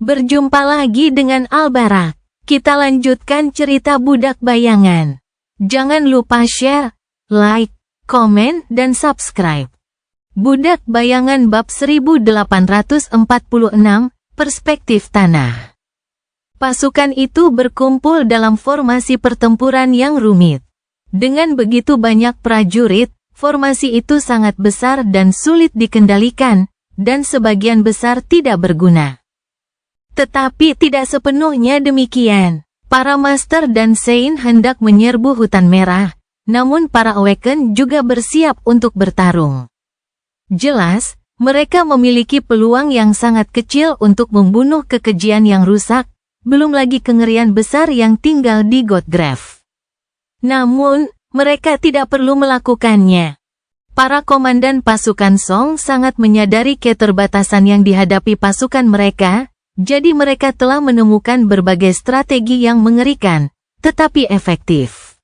Berjumpa lagi dengan Al-Barak. Kita lanjutkan cerita Budak Bayangan. Jangan lupa share, like, komen, dan subscribe. Budak Bayangan bab 1846, Perspektif Tanah. Pasukan itu berkumpul dalam formasi pertempuran yang rumit. Dengan begitu banyak prajurit, formasi itu sangat besar dan sulit dikendalikan, dan sebagian besar tidak berguna. Tetapi tidak sepenuhnya demikian. Para Master dan Sein hendak menyerbu Hutan Merah, namun para Awaken juga bersiap untuk bertarung. Jelas, mereka memiliki peluang yang sangat kecil untuk membunuh kekejian yang rusak, belum lagi kengerian besar yang tinggal di Godgrave. Namun, mereka tidak perlu melakukannya. Para komandan pasukan Song sangat menyadari keterbatasan yang dihadapi pasukan mereka, jadi mereka telah menemukan berbagai strategi yang mengerikan, tetapi efektif.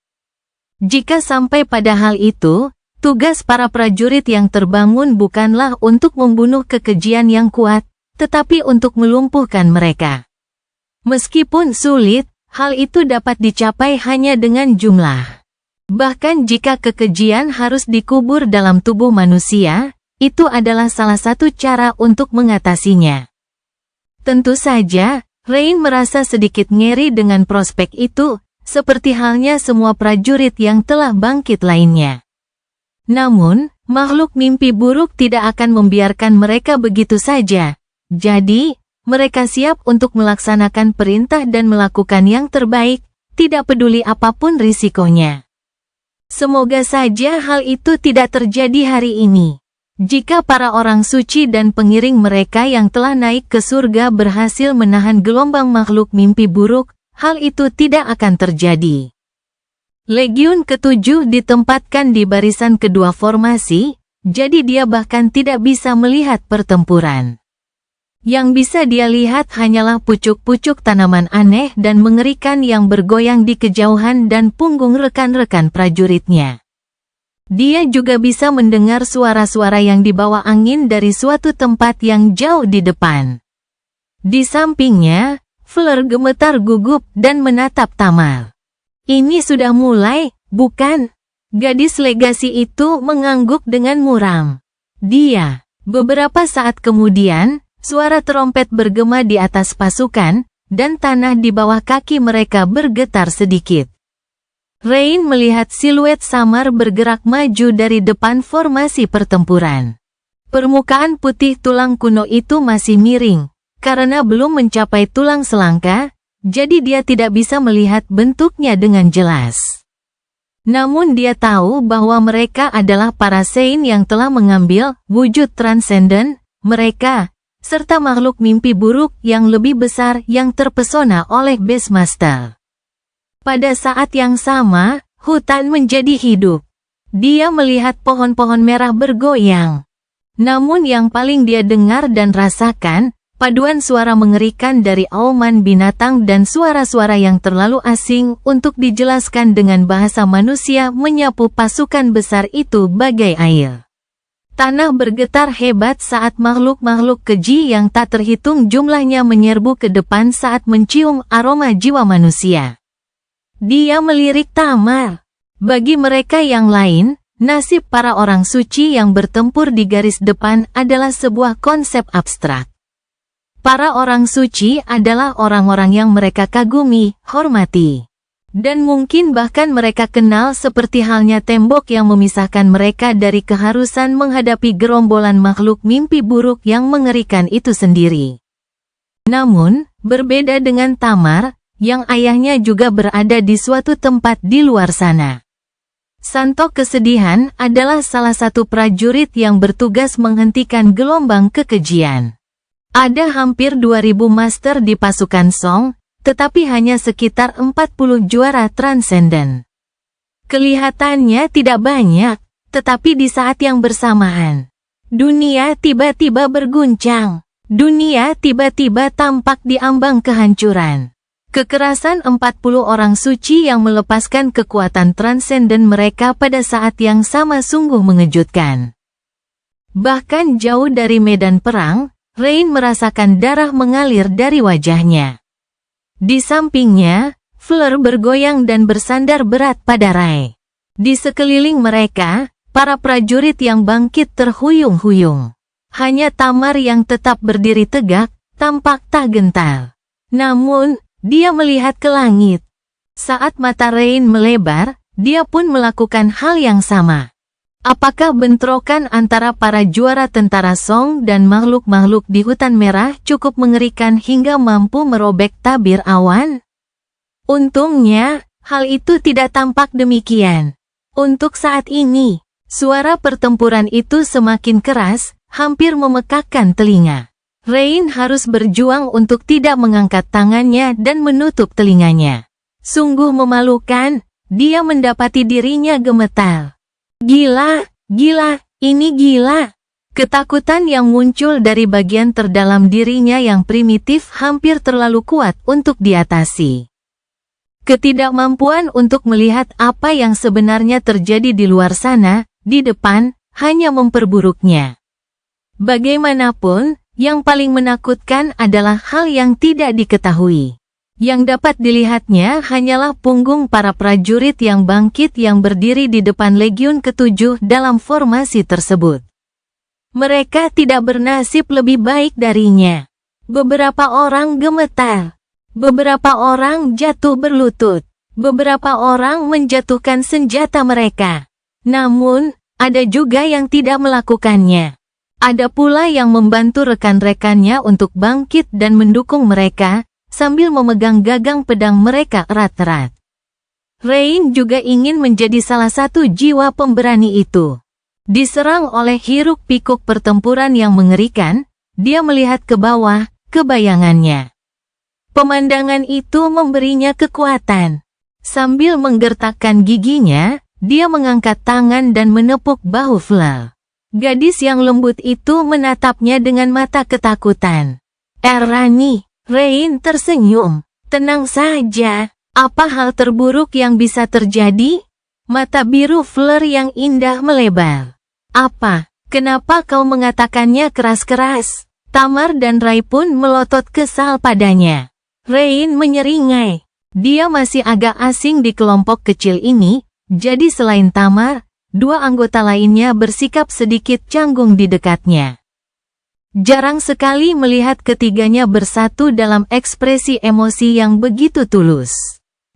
Jika sampai pada hal itu, tugas para prajurit yang terbangun bukanlah untuk membunuh kekejian yang kuat, tetapi untuk melumpuhkan mereka. Meskipun sulit, hal itu dapat dicapai hanya dengan jumlah. Bahkan jika kekejian harus dikubur dalam tubuh manusia, itu adalah salah satu cara untuk mengatasinya. Tentu saja, Rain merasa sedikit ngeri dengan prospek itu, seperti halnya semua prajurit yang telah bangkit lainnya. Namun, makhluk mimpi buruk tidak akan membiarkan mereka begitu saja. Jadi, mereka siap untuk melaksanakan perintah dan melakukan yang terbaik, tidak peduli apapun risikonya. Semoga saja hal itu tidak terjadi hari ini. Jika para orang suci dan pengiring mereka yang telah naik ke surga berhasil menahan gelombang makhluk mimpi buruk, hal itu tidak akan terjadi. Legiun ke-7 ditempatkan di barisan kedua formasi, jadi dia bahkan tidak bisa melihat pertempuran. Yang bisa dia lihat hanyalah pucuk-pucuk tanaman aneh dan mengerikan yang bergoyang di kejauhan dan punggung rekan-rekan prajuritnya. Dia juga bisa mendengar suara-suara yang dibawa angin dari suatu tempat yang jauh di depan. Di sampingnya, Fleur gemetar gugup dan menatap Tamar. Ini sudah mulai, bukan? Gadis legasi itu mengangguk dengan muram. Dia. Beberapa saat kemudian, suara trompet bergema di atas pasukan, dan tanah di bawah kaki mereka bergetar sedikit. Rain melihat siluet samar bergerak maju dari depan formasi pertempuran. Permukaan putih tulang kuno itu masih miring, karena belum mencapai tulang selangka, jadi dia tidak bisa melihat bentuknya dengan jelas. Namun dia tahu bahwa mereka adalah para Sein yang telah mengambil wujud transenden mereka, serta makhluk mimpi buruk yang lebih besar yang terpesona oleh Beastmaster. Pada saat yang sama, hutan menjadi hidup. Dia melihat pohon-pohon merah bergoyang. Namun yang paling dia dengar dan rasakan, paduan suara mengerikan dari auman binatang dan suara-suara yang terlalu asing untuk dijelaskan dengan bahasa manusia menyapu pasukan besar itu bagai air. Tanah bergetar hebat saat makhluk-makhluk keji yang tak terhitung jumlahnya menyerbu ke depan saat mencium aroma jiwa manusia. Dia melirik Tamar. Bagi mereka yang lain, nasib para orang suci yang bertempur di garis depan adalah sebuah konsep abstrak. Para orang suci adalah orang-orang yang mereka kagumi, hormati. Dan mungkin bahkan mereka kenal seperti halnya tembok yang memisahkan mereka dari keharusan menghadapi gerombolan makhluk mimpi buruk yang mengerikan itu sendiri. Namun, berbeda dengan Tamar, yang ayahnya juga berada di suatu tempat di luar sana. Santo Kesedihan adalah salah satu prajurit yang bertugas menghentikan gelombang kekejian. Ada hampir 2000 master di pasukan Song, tetapi hanya sekitar 40 juara transenden. Kelihatannya tidak banyak, tetapi di saat yang bersamaan, dunia tiba-tiba berguncang. Dunia tiba-tiba tampak di ambang kehancuran. Kekerasan 40 orang suci yang melepaskan kekuatan transenden mereka pada saat yang sama sungguh mengejutkan. Bahkan jauh dari medan perang, Rain merasakan darah mengalir dari wajahnya. Di sampingnya, Fleur bergoyang dan bersandar berat pada Rai. Di sekeliling mereka, para prajurit yang bangkit terhuyung-huyung. Hanya Tamar yang tetap berdiri tegak, tampak tak gentar. Namun, dia melihat ke langit. Saat mata Rain melebar, dia pun melakukan hal yang sama. Apakah bentrokan antara para juara tentara Song dan makhluk-makhluk di hutan merah cukup mengerikan hingga mampu merobek tabir awan? Untungnya, hal itu tidak tampak demikian. Untuk saat ini, suara pertempuran itu semakin keras, hampir memekakkan telinga. Rain harus berjuang untuk tidak mengangkat tangannya dan menutup telinganya. Sungguh memalukan, dia mendapati dirinya gemetar. Gila, ini gila. Ketakutan yang muncul dari bagian terdalam dirinya yang primitif hampir terlalu kuat untuk diatasi. Ketidakmampuan untuk melihat apa yang sebenarnya terjadi di luar sana, di depan, hanya memperburuknya. Bagaimanapun, yang paling menakutkan adalah hal yang tidak diketahui. Yang dapat dilihatnya hanyalah punggung para prajurit yang bangkit yang berdiri di depan Legiun ke-7 dalam formasi tersebut. Mereka tidak bernasib lebih baik darinya. Beberapa orang gemetar. Beberapa orang jatuh berlutut. Beberapa orang menjatuhkan senjata mereka. Namun, ada juga yang tidak melakukannya. Ada pula yang membantu rekan-rekannya untuk bangkit dan mendukung mereka, sambil memegang gagang pedang mereka erat-erat. Rain juga ingin menjadi salah satu jiwa pemberani itu. Diserang oleh hiruk-pikuk pertempuran yang mengerikan, dia melihat ke bawah, ke bayangannya. Pemandangan itu memberinya kekuatan. Sambil menggertakkan giginya, dia mengangkat tangan dan menepuk bahu Fleur. Gadis yang lembut itu menatapnya dengan mata ketakutan. Rani, Rain tersenyum. Tenang saja, apa hal terburuk yang bisa terjadi? Mata biru Fleur yang indah melebar. Apa? Kenapa kau mengatakannya keras-keras? Tamar dan Rai pun melotot kesal padanya. Rain menyeringai. Dia masih agak asing di kelompok kecil ini, jadi selain Tamar, dua anggota lainnya bersikap sedikit canggung di dekatnya. Jarang sekali melihat ketiganya bersatu dalam ekspresi emosi yang begitu tulus.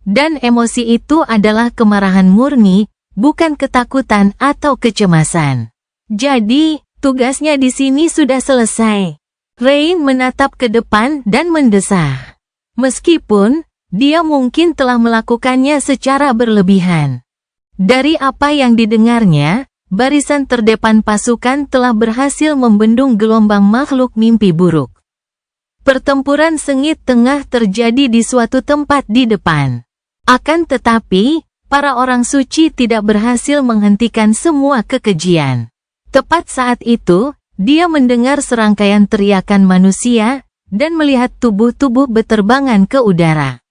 Dan emosi itu adalah kemarahan murni, bukan ketakutan atau kecemasan. Jadi, tugasnya di sini sudah selesai. Rain menatap ke depan dan mendesah. Meskipun, dia mungkin telah melakukannya secara berlebihan. Dari apa yang didengarnya, barisan terdepan pasukan telah berhasil membendung gelombang makhluk mimpi buruk. Pertempuran sengit tengah terjadi di suatu tempat di depan. Akan tetapi, para orang suci tidak berhasil menghentikan semua kekejian. Tepat saat itu, dia mendengar serangkaian teriakan manusia, dan melihat tubuh-tubuh beterbangan ke udara.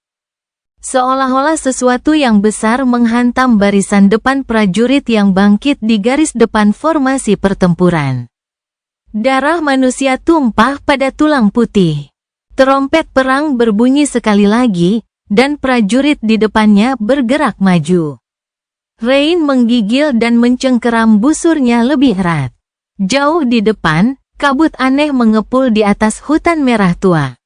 Seolah-olah sesuatu yang besar menghantam barisan depan prajurit yang bangkit di garis depan formasi pertempuran. Darah manusia tumpah pada tulang putih. Terompet perang berbunyi sekali lagi, dan prajurit di depannya bergerak maju. Rain menggigil dan mencengkeram busurnya lebih erat. Jauh di depan, kabut aneh mengepul di atas hutan merah tua.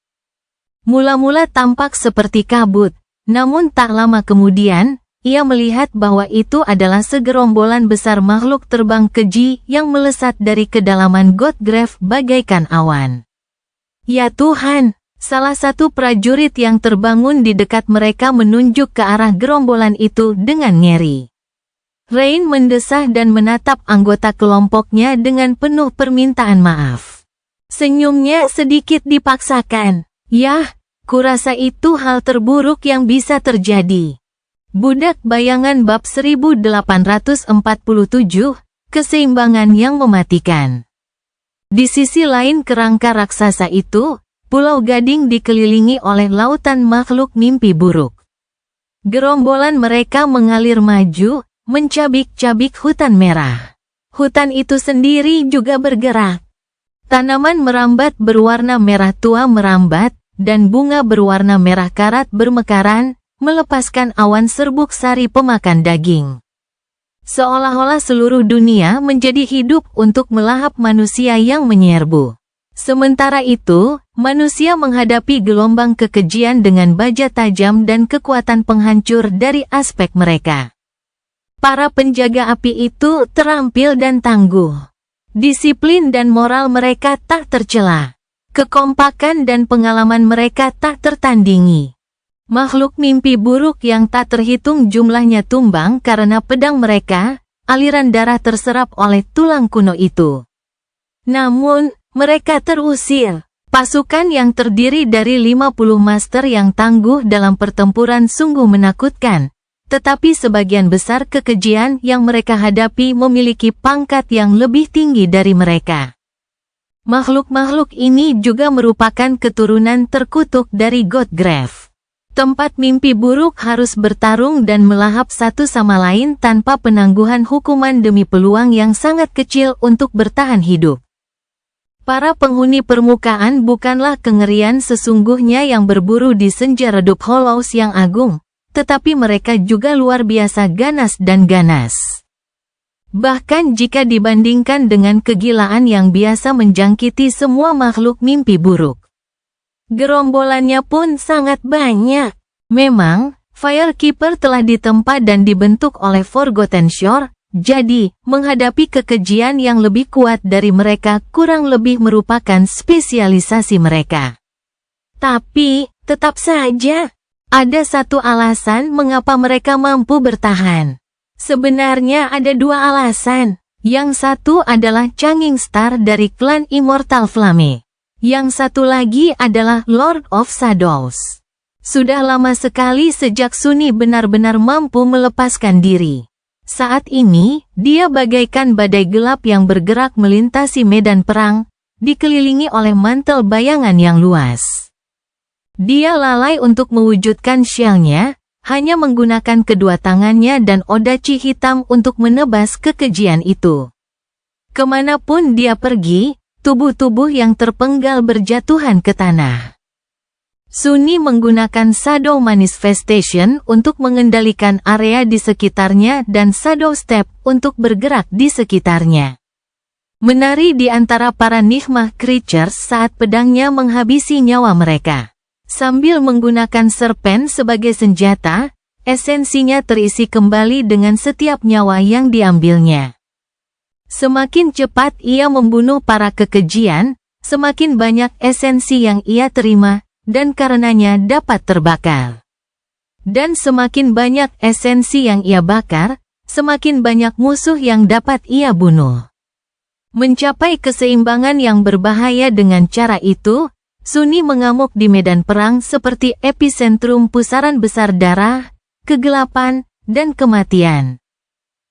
Mula-mula tampak seperti kabut. Namun tak lama kemudian, ia melihat bahwa itu adalah segerombolan besar makhluk terbang keji yang melesat dari kedalaman Godgrave bagaikan awan. Ya Tuhan, salah satu prajurit yang terbangun di dekat mereka menunjuk ke arah gerombolan itu dengan ngeri. Rain mendesah dan menatap anggota kelompoknya dengan penuh permintaan maaf. Senyumnya sedikit dipaksakan. Yah, kurasa itu hal terburuk yang bisa terjadi. Budak Bayangan bab 1847, keseimbangan yang mematikan. Di sisi lain kerangka raksasa itu, Pulau Gading dikelilingi oleh lautan makhluk mimpi buruk. Gerombolan mereka mengalir maju, mencabik-cabik hutan merah. Hutan itu sendiri juga bergerak. Tanaman merambat berwarna merah tua merambat, dan bunga berwarna merah karat bermekaran, melepaskan awan serbuk sari pemakan daging. Seolah-olah seluruh dunia menjadi hidup untuk melahap manusia yang menyerbu. Sementara itu, manusia menghadapi gelombang kekejian dengan baja tajam dan kekuatan penghancur dari aspek mereka. Para penjaga api itu terampil dan tangguh. Disiplin dan moral mereka tak tercela. Kekompakan dan pengalaman mereka tak tertandingi. Makhluk mimpi buruk yang tak terhitung jumlahnya tumbang karena pedang mereka, aliran darah terserap oleh tulang kuno itu. Namun, mereka terusir. Pasukan yang terdiri dari 50 master yang tangguh dalam pertempuran sungguh menakutkan, tetapi sebagian besar kekejian yang mereka hadapi memiliki pangkat yang lebih tinggi dari mereka. Makhluk-makhluk ini juga merupakan keturunan terkutuk dari Godgrave. Tempat mimpi buruk harus bertarung dan melahap satu sama lain tanpa penangguhan hukuman demi peluang yang sangat kecil untuk bertahan hidup. Para penghuni permukaan bukanlah kengerian sesungguhnya yang berburu di senja redup Hollows yang agung, tetapi mereka juga luar biasa ganas dan ganas. Bahkan jika dibandingkan dengan kegilaan yang biasa menjangkiti semua makhluk mimpi buruk. Gerombolannya pun sangat banyak. Memang, Firekeeper telah ditempa dan dibentuk oleh Forgotten Shore, jadi, menghadapi kekejian yang lebih kuat dari mereka kurang lebih merupakan spesialisasi mereka. Tapi, tetap saja, ada satu alasan mengapa mereka mampu bertahan. Sebenarnya ada dua alasan. Yang satu adalah Changing Star dari klan Immortal Flame. Yang satu lagi adalah Lord of Shadows. Sudah lama sekali sejak Sunny benar-benar mampu melepaskan diri. Saat ini, dia bagaikan badai gelap yang bergerak melintasi medan perang, dikelilingi oleh mantel bayangan yang luas. Dia lalai untuk mewujudkan shell-nya, hanya menggunakan kedua tangannya dan odachi hitam untuk menebas kekejian itu. Kemanapun dia pergi, tubuh-tubuh yang terpenggal berjatuhan ke tanah. Sunny menggunakan Shadow Manifestation untuk mengendalikan area di sekitarnya dan Shadow Step untuk bergerak di sekitarnya. Menari di antara para Nigma Creatures saat pedangnya menghabisi nyawa mereka. Sambil menggunakan serpen sebagai senjata, esensinya terisi kembali dengan setiap nyawa yang diambilnya. Semakin cepat ia membunuh para kekejian, semakin banyak esensi yang ia terima, dan karenanya dapat terbakar. Dan semakin banyak esensi yang ia bakar, semakin banyak musuh yang dapat ia bunuh. Mencapai keseimbangan yang berbahaya dengan cara itu, Sunny mengamuk di medan perang seperti epicentrum pusaran besar darah, kegelapan, dan kematian.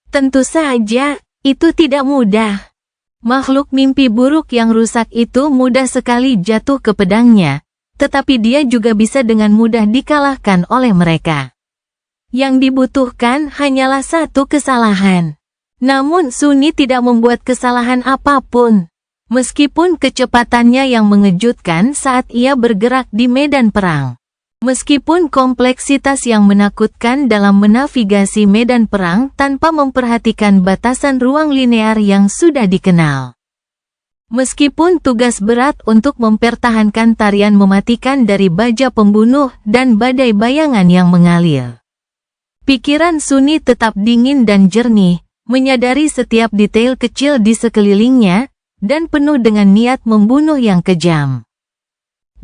Tentu saja, itu tidak mudah. Makhluk mimpi buruk yang rusak itu mudah sekali jatuh ke pedangnya, tetapi dia juga bisa dengan mudah dikalahkan oleh mereka. Yang dibutuhkan hanyalah satu kesalahan. Namun Sunny tidak membuat kesalahan apapun. Meskipun kecepatannya yang mengejutkan saat ia bergerak di medan perang. Meskipun kompleksitas yang menakutkan dalam menavigasi medan perang tanpa memperhatikan batasan ruang linear yang sudah dikenal. Meskipun tugas berat untuk mempertahankan tarian mematikan dari baja pembunuh dan badai bayangan yang mengalir. Pikiran Sunny tetap dingin dan jernih, menyadari setiap detail kecil di sekelilingnya, dan penuh dengan niat membunuh yang kejam.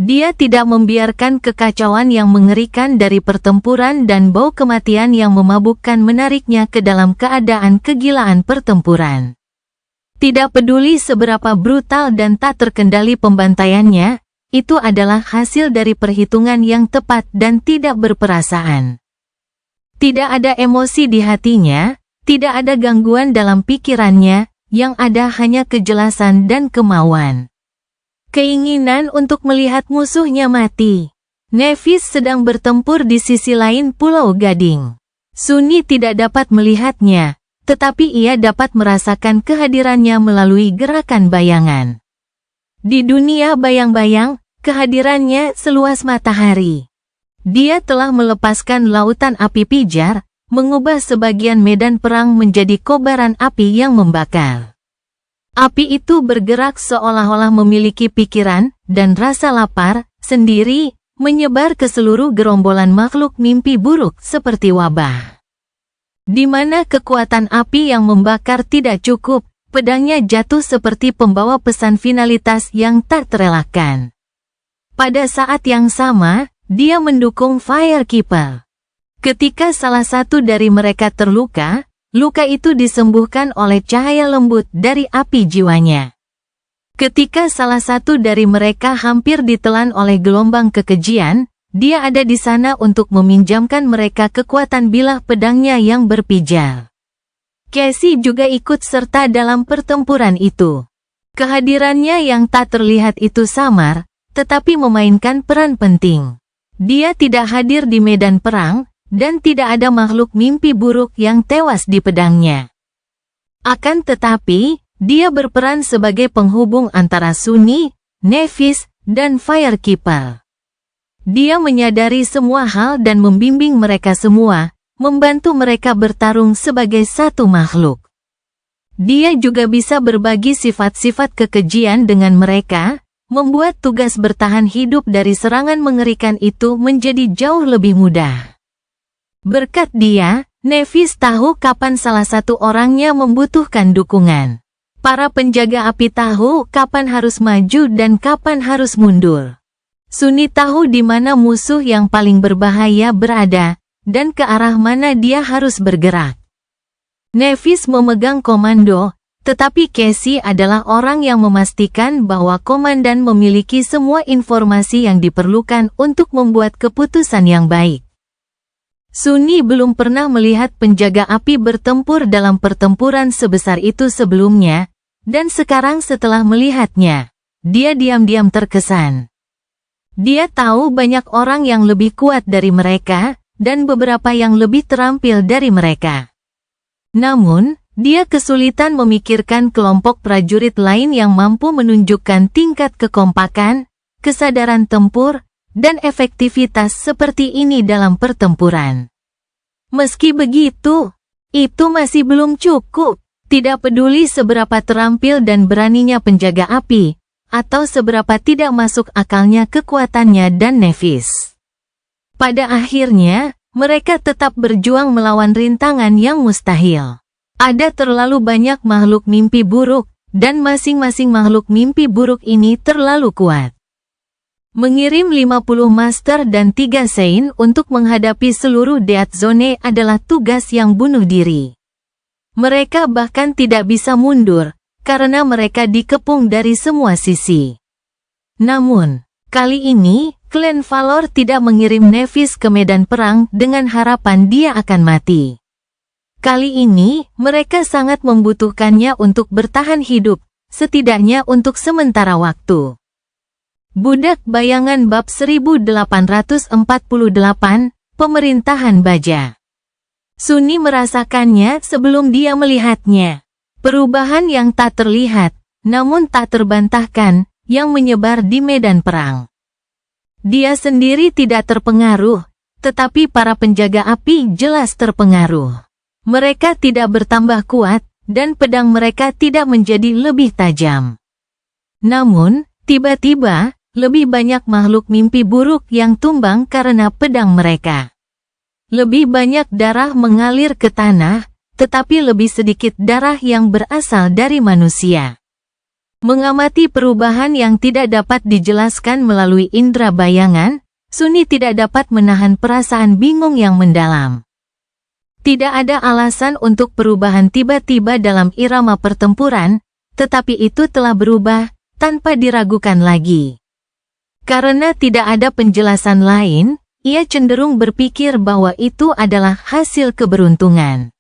Dia tidak membiarkan kekacauan yang mengerikan dari pertempuran dan bau kematian yang memabukkan menariknya ke dalam keadaan kegilaan pertempuran. Tidak peduli seberapa brutal dan tak terkendali pembantaiannya, itu adalah hasil dari perhitungan yang tepat dan tidak berperasaan. Tidak ada emosi di hatinya, tidak ada gangguan dalam pikirannya, yang ada hanya kejelasan dan kemauan. Keinginan untuk melihat musuhnya mati. Nevis sedang bertempur di sisi lain Pulau Gading. Sunny tidak dapat melihatnya, tetapi ia dapat merasakan kehadirannya melalui gerakan bayangan. Di dunia bayang-bayang, kehadirannya seluas matahari. Dia telah melepaskan lautan api pijar, mengubah sebagian medan perang menjadi kobaran api yang membakar. Api itu bergerak seolah-olah memiliki pikiran dan rasa lapar sendiri, menyebar ke seluruh gerombolan makhluk mimpi buruk seperti wabah. Di mana kekuatan api yang membakar tidak cukup, pedangnya jatuh seperti pembawa pesan finalitas yang tak terelakkan. Pada saat yang sama, dia mendukung Firekeeper. Ketika salah satu dari mereka terluka, luka itu disembuhkan oleh cahaya lembut dari api jiwanya. Ketika salah satu dari mereka hampir ditelan oleh gelombang kekejian, dia ada di sana untuk meminjamkan mereka kekuatan bilah pedangnya yang berpijar. Cassie juga ikut serta dalam pertempuran itu. Kehadirannya yang tak terlihat itu samar, tetapi memainkan peran penting. Dia tidak hadir di medan perang, dan tidak ada makhluk mimpi buruk yang tewas di pedangnya. Akan tetapi, dia berperan sebagai penghubung antara Sunny, Nephis, dan Firekeeper. Dia menyadari semua hal dan membimbing mereka semua, membantu mereka bertarung sebagai satu makhluk. Dia juga bisa berbagi sifat-sifat kekejian dengan mereka, membuat tugas bertahan hidup dari serangan mengerikan itu menjadi jauh lebih mudah. Berkat dia, Nephis tahu kapan salah satu orangnya membutuhkan dukungan. Para penjaga api tahu kapan harus maju dan kapan harus mundur. Sunny tahu di mana musuh yang paling berbahaya berada, dan ke arah mana dia harus bergerak. Nephis memegang komando, tetapi Cassie adalah orang yang memastikan bahwa komandan memiliki semua informasi yang diperlukan untuk membuat keputusan yang baik. Sunny belum pernah melihat penjaga api bertempur dalam pertempuran sebesar itu sebelumnya, dan sekarang setelah melihatnya, dia diam-diam terkesan. Dia tahu banyak orang yang lebih kuat dari mereka, dan beberapa yang lebih terampil dari mereka. Namun, dia kesulitan memikirkan kelompok prajurit lain yang mampu menunjukkan tingkat kekompakan, kesadaran tempur, dan efektivitas seperti ini dalam pertempuran. Meski begitu, itu masih belum cukup. Tidak peduli seberapa terampil dan beraninya penjaga api, atau seberapa tidak masuk akalnya kekuatannya dan Nephis. Pada akhirnya, mereka tetap berjuang melawan rintangan yang mustahil. Ada terlalu banyak makhluk mimpi buruk, dan masing-masing makhluk mimpi buruk ini terlalu kuat. Mengirim 50 Master dan 3 Saint untuk menghadapi seluruh Death Zone adalah tugas yang bunuh diri. Mereka bahkan tidak bisa mundur, karena mereka dikepung dari semua sisi. Namun, kali ini, Klan Valor tidak mengirim Nephis ke medan perang dengan harapan dia akan mati. Kali ini, mereka sangat membutuhkannya untuk bertahan hidup, setidaknya untuk sementara waktu. Budak Bayangan Bab 1848, Pemerintahan Baja. Sunny merasakannya sebelum dia melihatnya. Perubahan yang tak terlihat, namun tak terbantahkan, yang menyebar di medan perang. Dia sendiri tidak terpengaruh, tetapi para penjaga api jelas terpengaruh. Mereka tidak bertambah kuat, dan pedang mereka tidak menjadi lebih tajam. Namun, tiba-tiba, lebih banyak makhluk mimpi buruk yang tumbang karena pedang mereka. Lebih banyak darah mengalir ke tanah, tetapi lebih sedikit darah yang berasal dari manusia. Mengamati perubahan yang tidak dapat dijelaskan melalui indera bayangan, Sunny tidak dapat menahan perasaan bingung yang mendalam. Tidak ada alasan untuk perubahan tiba-tiba dalam irama pertempuran, tetapi itu telah berubah, tanpa diragukan lagi. Karena tidak ada penjelasan lain, ia cenderung berpikir bahwa itu adalah hasil keberuntungan.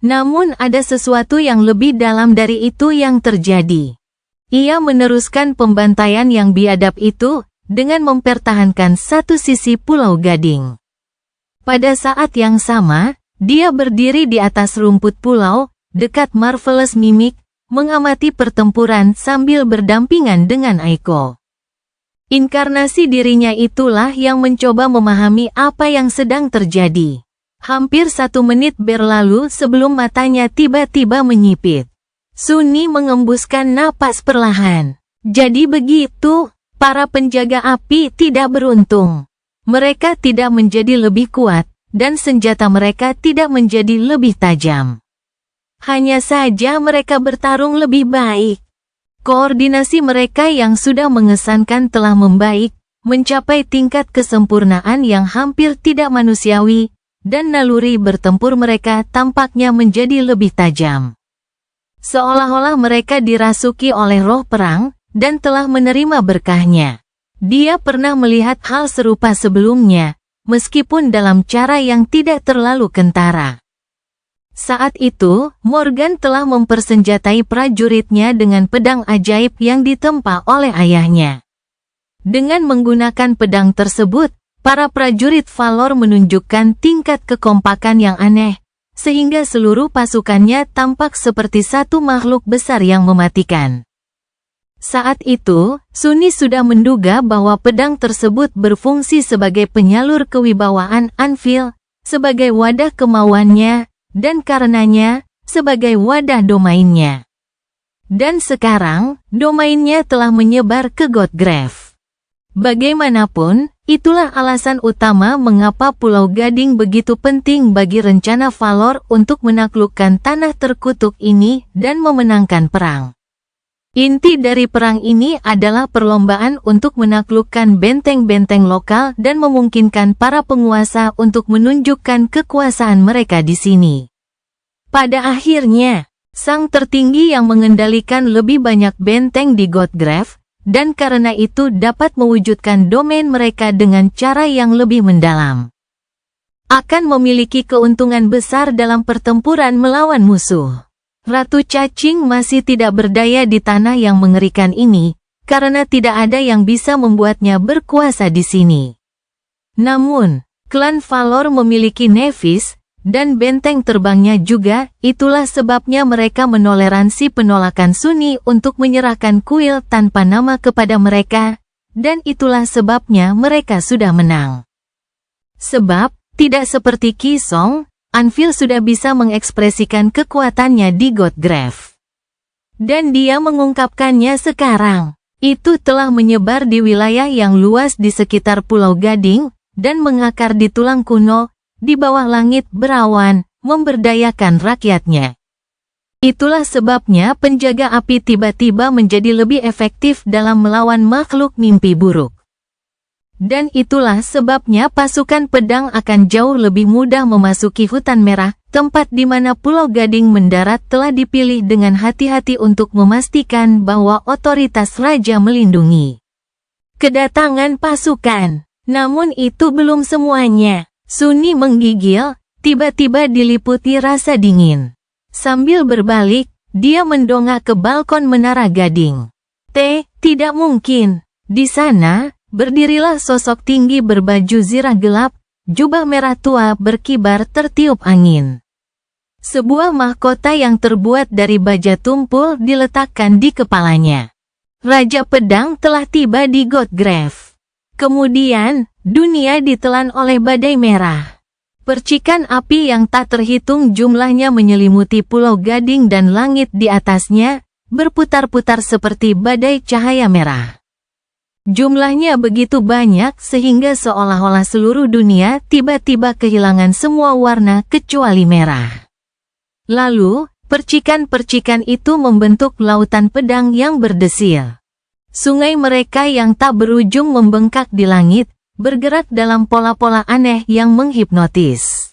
Namun ada sesuatu yang lebih dalam dari itu yang terjadi. Ia meneruskan pembantaian yang biadab itu, dengan mempertahankan satu sisi Pulau Gading. Pada saat yang sama, dia berdiri di atas rumput pulau, dekat Marvelous Mimic, mengamati pertempuran sambil berdampingan dengan Aiko. Inkarnasi dirinya itulah yang mencoba memahami apa yang sedang terjadi. Hampir 1 menit berlalu sebelum matanya tiba-tiba menyipit. Sunni mengembuskan napas perlahan. Jadi begitu, para penjaga api tidak beruntung. Mereka tidak menjadi lebih kuat, dan senjata mereka tidak menjadi lebih tajam. Hanya saja mereka bertarung lebih baik. Koordinasi mereka yang sudah mengesankan telah membaik, mencapai tingkat kesempurnaan yang hampir tidak manusiawi, dan naluri bertempur mereka tampaknya menjadi lebih tajam. Seolah-olah mereka dirasuki oleh roh perang, dan telah menerima berkahnya. Dia pernah melihat hal serupa sebelumnya, meskipun dalam cara yang tidak terlalu kentara. Saat itu, Morgan telah mempersenjatai prajuritnya dengan pedang ajaib yang ditempa oleh ayahnya. Dengan menggunakan pedang tersebut, para prajurit Valor menunjukkan tingkat kekompakan yang aneh, sehingga seluruh pasukannya tampak seperti satu makhluk besar yang mematikan. Saat itu, Sunni sudah menduga bahwa pedang tersebut berfungsi sebagai penyalur kewibawaan Anvil, sebagai wadah kemauannya, dan karenanya, sebagai wadah domainnya. Dan sekarang, domainnya telah menyebar ke Godgrave. Bagaimanapun, itulah alasan utama mengapa Pulau Gading begitu penting bagi rencana Valor untuk menaklukkan tanah terkutuk ini dan memenangkan perang. Inti dari perang ini adalah perlombaan untuk menaklukkan benteng-benteng lokal dan memungkinkan para penguasa untuk menunjukkan kekuasaan mereka di sini. Pada akhirnya, sang tertinggi yang mengendalikan lebih banyak benteng di Godgrave, dan karena itu dapat mewujudkan domain mereka dengan cara yang lebih mendalam, akan memiliki keuntungan besar dalam pertempuran melawan musuh. Ratu Cacing masih tidak berdaya di tanah yang mengerikan ini, karena tidak ada yang bisa membuatnya berkuasa di sini. Namun, klan Valor memiliki Nevis, dan benteng terbangnya juga, itulah sebabnya mereka menoleransi penolakan Sunni untuk menyerahkan kuil tanpa nama kepada mereka, dan itulah sebabnya mereka sudah menang. Sebab, tidak seperti Qi Song, Anvil sudah bisa mengekspresikan kekuatannya di Godgrave. Dan dia mengungkapkannya sekarang. Itu telah menyebar di wilayah yang luas di sekitar Pulau Gading, dan mengakar di tulang kuno, di bawah langit berawan, memberdayakan rakyatnya. Itulah sebabnya penjaga api tiba-tiba menjadi lebih efektif dalam melawan makhluk mimpi buruk. Dan itulah sebabnya pasukan pedang akan jauh lebih mudah memasuki hutan merah, tempat di mana Pulau Gading mendarat telah dipilih dengan hati-hati untuk memastikan bahwa otoritas raja melindungi kedatangan pasukan. Namun itu belum semuanya. Sunni menggigil, tiba-tiba diliputi rasa dingin. Sambil berbalik, dia mendongak ke balkon Menara Gading. Tidak mungkin. Di sana, berdirilah sosok tinggi berbaju zirah gelap, jubah merah tua berkibar tertiup angin. Sebuah mahkota yang terbuat dari baja tumpul diletakkan di kepalanya. Raja Pedang telah tiba di Godgrave. Kemudian, dunia ditelan oleh badai merah. Percikan api yang tak terhitung jumlahnya menyelimuti Pulau Gading dan langit di atasnya, berputar-putar seperti badai cahaya merah. Jumlahnya begitu banyak sehingga seolah-olah seluruh dunia tiba-tiba kehilangan semua warna kecuali merah. Lalu, percikan-percikan itu membentuk lautan pedang yang berdesil. Sungai mereka yang tak berujung membengkak di langit, bergerak dalam pola-pola aneh yang menghipnotis.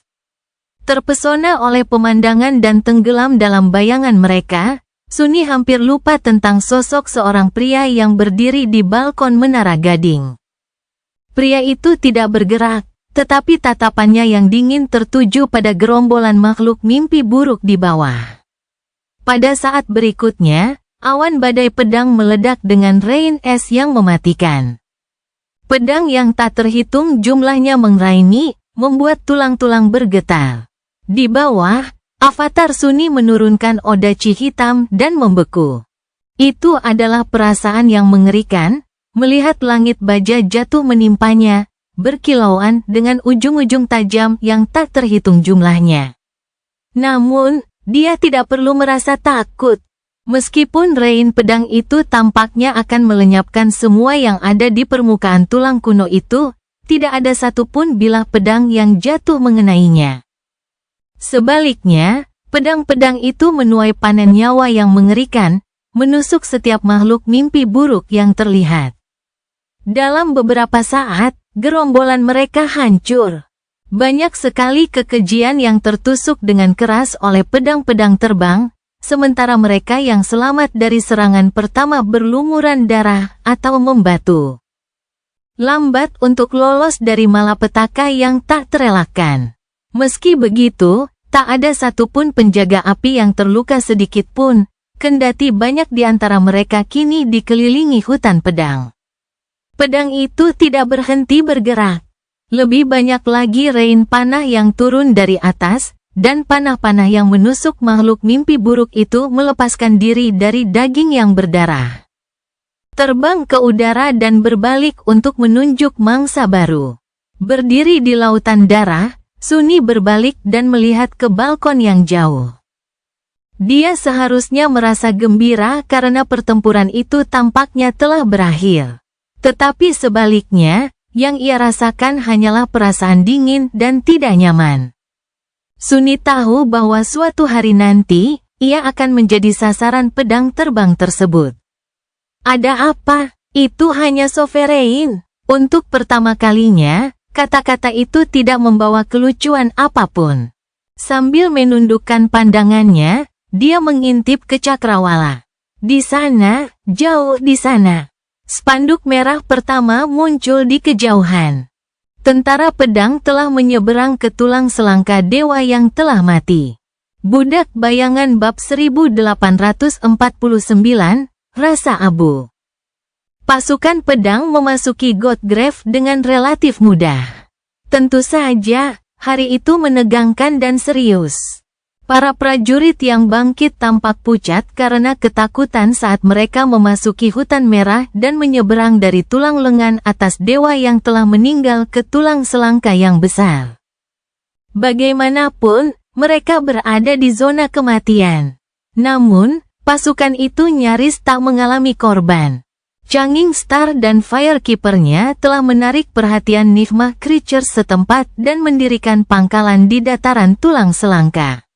Terpesona oleh pemandangan dan tenggelam dalam bayangan mereka, Sunni hampir lupa tentang sosok seorang pria yang berdiri di balkon Menara Gading. Pria itu tidak bergerak, tetapi tatapannya yang dingin tertuju pada gerombolan makhluk mimpi buruk di bawah. Pada saat berikutnya, awan badai pedang meledak dengan rain es yang mematikan. Pedang yang tak terhitung jumlahnya mengraini, membuat tulang-tulang bergetar. Di bawah, Avatar Sunny menurunkan odachi hitam dan membeku. Itu adalah perasaan yang mengerikan, melihat langit baja jatuh menimpanya, berkilauan dengan ujung-ujung tajam yang tak terhitung jumlahnya. Namun, dia tidak perlu merasa takut. Meskipun rein pedang itu tampaknya akan melenyapkan semua yang ada di permukaan tulang kuno itu, tidak ada satupun bilah pedang yang jatuh mengenainya. Sebaliknya, pedang-pedang itu menuai panen nyawa yang mengerikan, menusuk setiap makhluk mimpi buruk yang terlihat. Dalam beberapa saat, gerombolan mereka hancur. Banyak sekali kekejian yang tertusuk dengan keras oleh pedang-pedang terbang, sementara mereka yang selamat dari serangan pertama berlumuran darah atau membatu. Lambat untuk lolos dari malapetaka yang tak terelakkan. Meski begitu, tak ada satupun penjaga api yang terluka sedikit pun, kendati banyak di antara mereka kini dikelilingi hutan pedang. Pedang itu tidak berhenti bergerak. Lebih banyak lagi rein panah yang turun dari atas, dan panah-panah yang menusuk makhluk mimpi buruk itu melepaskan diri dari daging yang berdarah. Terbang ke udara dan berbalik untuk menunjuk mangsa baru. Berdiri di lautan darah, Sunny berbalik dan melihat ke balkon yang jauh. Dia seharusnya merasa gembira karena pertempuran itu tampaknya telah berakhir. Tetapi sebaliknya, yang ia rasakan hanyalah perasaan dingin dan tidak nyaman. Sunny tahu bahwa suatu hari nanti, ia akan menjadi sasaran pedang terbang tersebut. Ada apa? Itu hanya sovereign. Untuk pertama kalinya, kata-kata itu tidak membawa kelucuan apapun. Sambil menundukkan pandangannya, dia mengintip ke cakrawala. Di sana, jauh di sana. Spanduk merah pertama muncul di kejauhan. Tentara pedang telah menyeberang ke tulang selangka dewa yang telah mati. Budak bayangan bab 1849, Rasa Abu. Pasukan pedang memasuki Godgrave dengan relatif mudah. Tentu saja, hari itu menegangkan dan serius. Para prajurit yang bangkit tampak pucat karena ketakutan saat mereka memasuki hutan merah dan menyeberang dari tulang lengan atas dewa yang telah meninggal ke tulang selangka yang besar. Bagaimanapun, mereka berada di zona kematian. Namun, pasukan itu nyaris tak mengalami korban. Changing Star dan Firekeeper-nya telah menarik perhatian Nigma Creatures setempat dan mendirikan pangkalan di dataran tulang selangka.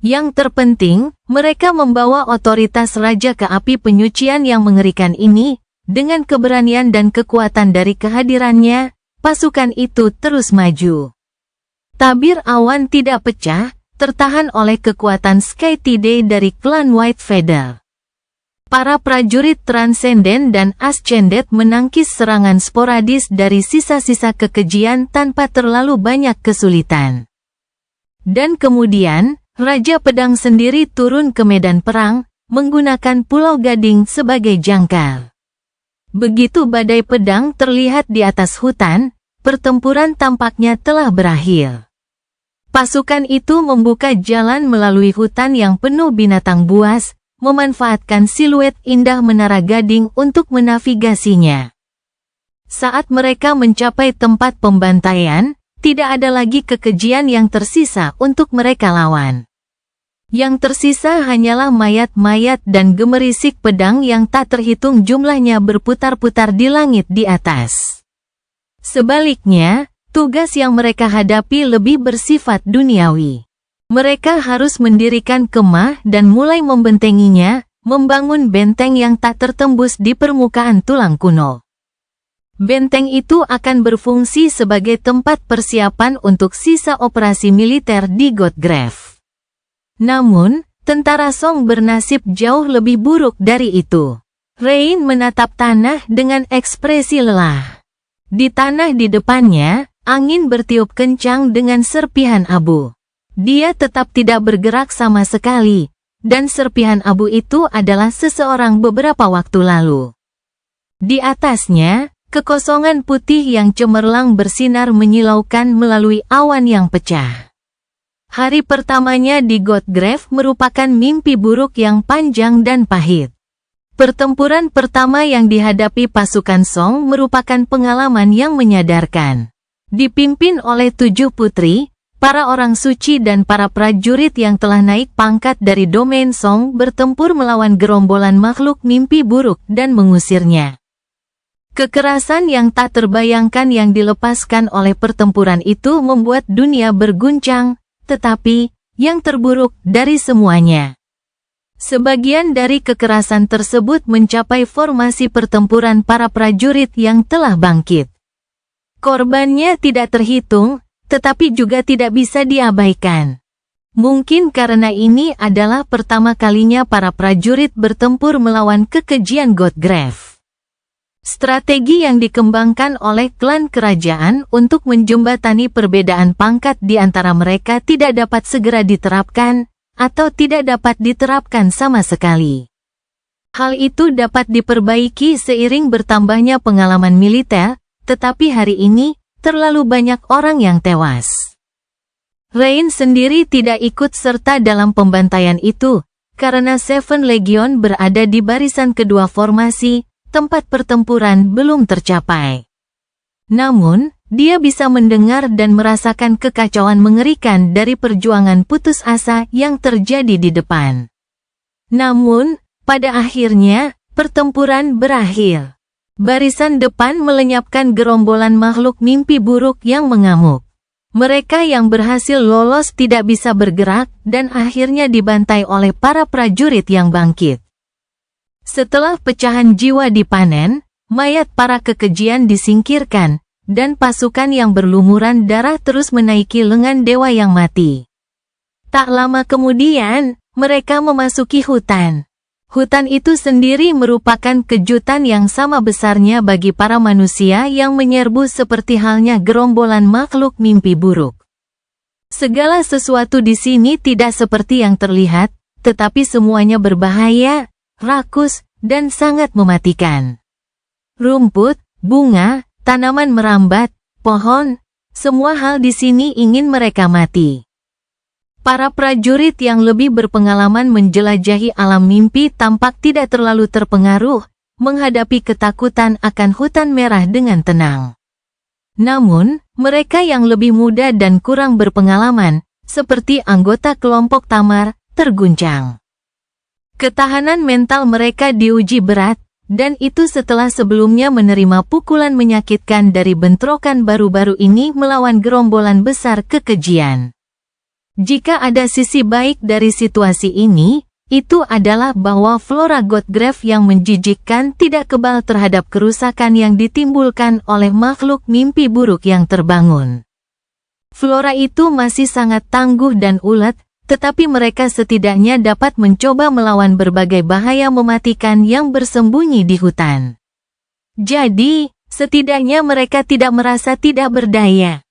Yang terpenting, mereka membawa otoritas Raja ke api penyucian yang mengerikan ini. Dengan keberanian dan kekuatan dari kehadirannya, pasukan itu terus maju. Tabir awan tidak pecah, tertahan oleh kekuatan Sky Tide dari klan White Feather. Para prajurit Transcendent dan Ascended menangkis serangan sporadis dari sisa-sisa kekejian tanpa terlalu banyak kesulitan. Dan kemudian, Raja Pedang sendiri turun ke medan perang, menggunakan Pulau Gading sebagai jangkar. Begitu badai pedang terlihat di atas hutan, pertempuran tampaknya telah berakhir. Pasukan itu membuka jalan melalui hutan yang penuh binatang buas, memanfaatkan siluet indah Menara Gading untuk menavigasinya. Saat mereka mencapai tempat pembantaian, tidak ada lagi kekejian yang tersisa untuk mereka lawan. Yang tersisa hanyalah mayat-mayat dan gemerisik pedang yang tak terhitung jumlahnya berputar-putar di langit di atas. Sebaliknya, tugas yang mereka hadapi lebih bersifat duniawi. Mereka harus mendirikan kemah dan mulai membentenginya, membangun benteng yang tak tertembus di permukaan tulang kuno. Benteng itu akan berfungsi sebagai tempat persiapan untuk sisa operasi militer di Godgrave. Namun, tentara Song bernasib jauh lebih buruk dari itu. Rain menatap tanah dengan ekspresi lelah. Di tanah di depannya, angin bertiup kencang dengan serpihan abu. Dia tetap tidak bergerak sama sekali, dan serpihan abu itu adalah seseorang beberapa waktu lalu. Di atasnya, kekosongan putih yang cemerlang bersinar menyilaukan melalui awan yang pecah. Hari pertamanya di Godgrave merupakan mimpi buruk yang panjang dan pahit. Pertempuran pertama yang dihadapi pasukan Song merupakan pengalaman yang menyadarkan. Dipimpin oleh 7 putri, para orang suci dan para prajurit yang telah naik pangkat dari domain Song bertempur melawan gerombolan makhluk mimpi buruk dan mengusirnya. Kekerasan yang tak terbayangkan yang dilepaskan oleh pertempuran itu membuat dunia berguncang, tetapi yang terburuk dari semuanya, sebagian dari kekerasan tersebut mencapai formasi pertempuran para prajurit yang telah bangkit. Korbannya tidak terhitung, tetapi juga tidak bisa diabaikan. Mungkin karena ini adalah pertama kalinya para prajurit bertempur melawan kekejian Godgrave. Strategi yang dikembangkan oleh klan kerajaan untuk menjembatani perbedaan pangkat di antara mereka tidak dapat segera diterapkan, atau tidak dapat diterapkan sama sekali. Hal itu dapat diperbaiki seiring bertambahnya pengalaman militer, tetapi hari ini, terlalu banyak orang yang tewas. Rain sendiri tidak ikut serta dalam pembantaian itu, karena Seven Legion berada di barisan kedua formasi, tempat pertempuran belum tercapai. Namun, dia bisa mendengar dan merasakan kekacauan mengerikan dari perjuangan putus asa yang terjadi di depan. Namun, pada akhirnya, pertempuran berakhir. Barisan depan melenyapkan gerombolan makhluk mimpi buruk yang mengamuk. Mereka yang berhasil lolos tidak bisa bergerak dan akhirnya dibantai oleh para prajurit yang bangkit. Setelah pecahan jiwa dipanen, mayat para kekejian disingkirkan, dan pasukan yang berlumuran darah terus menaiki lengan dewa yang mati. Tak lama kemudian, mereka memasuki hutan. Hutan itu sendiri merupakan kejutan yang sama besarnya bagi para manusia yang menyerbu seperti halnya gerombolan makhluk mimpi buruk. Segala sesuatu di sini tidak seperti yang terlihat, tetapi semuanya berbahaya, rakus, dan sangat mematikan. Rumput, bunga, tanaman merambat, pohon, semua hal di sini ingin mereka mati. Para prajurit yang lebih berpengalaman menjelajahi alam mimpi tampak tidak terlalu terpengaruh, menghadapi ketakutan akan hutan merah dengan tenang. Namun, mereka yang lebih muda dan kurang berpengalaman, seperti anggota kelompok Tamar, terguncang. Ketahanan mental mereka diuji berat, dan itu setelah sebelumnya menerima pukulan menyakitkan dari bentrokan baru-baru ini melawan gerombolan besar kekejian. Jika ada sisi baik dari situasi ini, itu adalah bahwa flora Godgrave yang menjijikkan tidak kebal terhadap kerusakan yang ditimbulkan oleh makhluk mimpi buruk yang terbangun. Flora itu masih sangat tangguh dan ulet, tetapi mereka setidaknya dapat mencoba melawan berbagai bahaya mematikan yang bersembunyi di hutan. Jadi, setidaknya mereka tidak merasa tidak berdaya.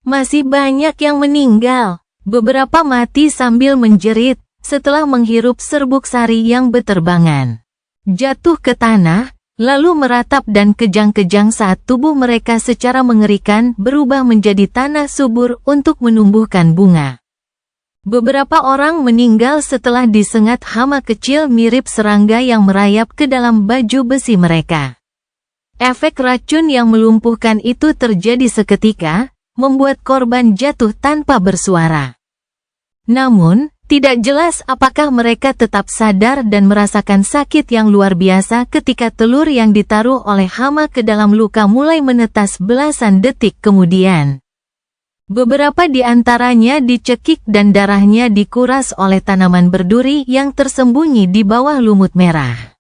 Masih banyak yang meninggal. Beberapa mati sambil menjerit, setelah menghirup serbuk sari yang beterbangan. Jatuh ke tanah, lalu meratap dan kejang-kejang saat tubuh mereka secara mengerikan berubah menjadi tanah subur untuk menumbuhkan bunga. Beberapa orang meninggal setelah disengat hama kecil mirip serangga yang merayap ke dalam baju besi mereka. Efek racun yang melumpuhkan itu terjadi seketika, membuat korban jatuh tanpa bersuara. Namun, tidak jelas apakah mereka tetap sadar dan merasakan sakit yang luar biasa ketika telur yang ditaruh oleh hama ke dalam luka mulai menetas belasan detik kemudian. Beberapa di antaranya dicekik dan darahnya dikuras oleh tanaman berduri yang tersembunyi di bawah lumut merah.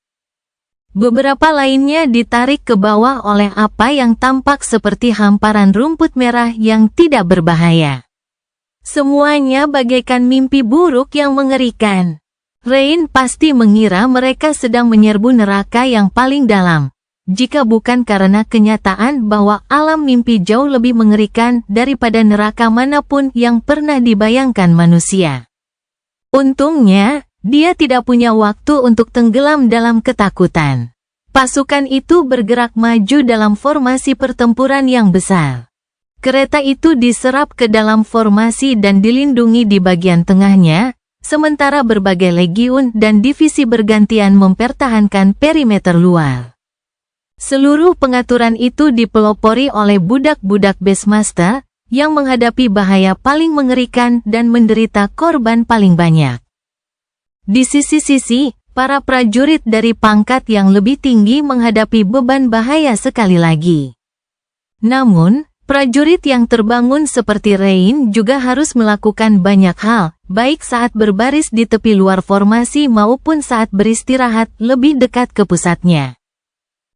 Beberapa lainnya ditarik ke bawah oleh apa yang tampak seperti hamparan rumput merah yang tidak berbahaya. Semuanya bagaikan mimpi buruk yang mengerikan. Rain pasti mengira mereka sedang menyerbu neraka yang paling dalam. Jika bukan karena kenyataan bahwa alam mimpi jauh lebih mengerikan daripada neraka manapun yang pernah dibayangkan manusia. Untungnya, dia tidak punya waktu untuk tenggelam dalam ketakutan. Pasukan itu bergerak maju dalam formasi pertempuran yang besar. Kereta itu diserap ke dalam formasi dan dilindungi di bagian tengahnya, sementara berbagai legiun dan divisi bergantian mempertahankan perimeter luar. Seluruh pengaturan itu dipelopori oleh budak-budak Beastmaster, yang menghadapi bahaya paling mengerikan dan menderita korban paling banyak. Di sisi-sisi, para prajurit dari pangkat yang lebih tinggi menghadapi beban bahaya sekali lagi. Namun, prajurit yang terbangun seperti Rain juga harus melakukan banyak hal, baik saat berbaris di tepi luar formasi maupun saat beristirahat lebih dekat ke pusatnya.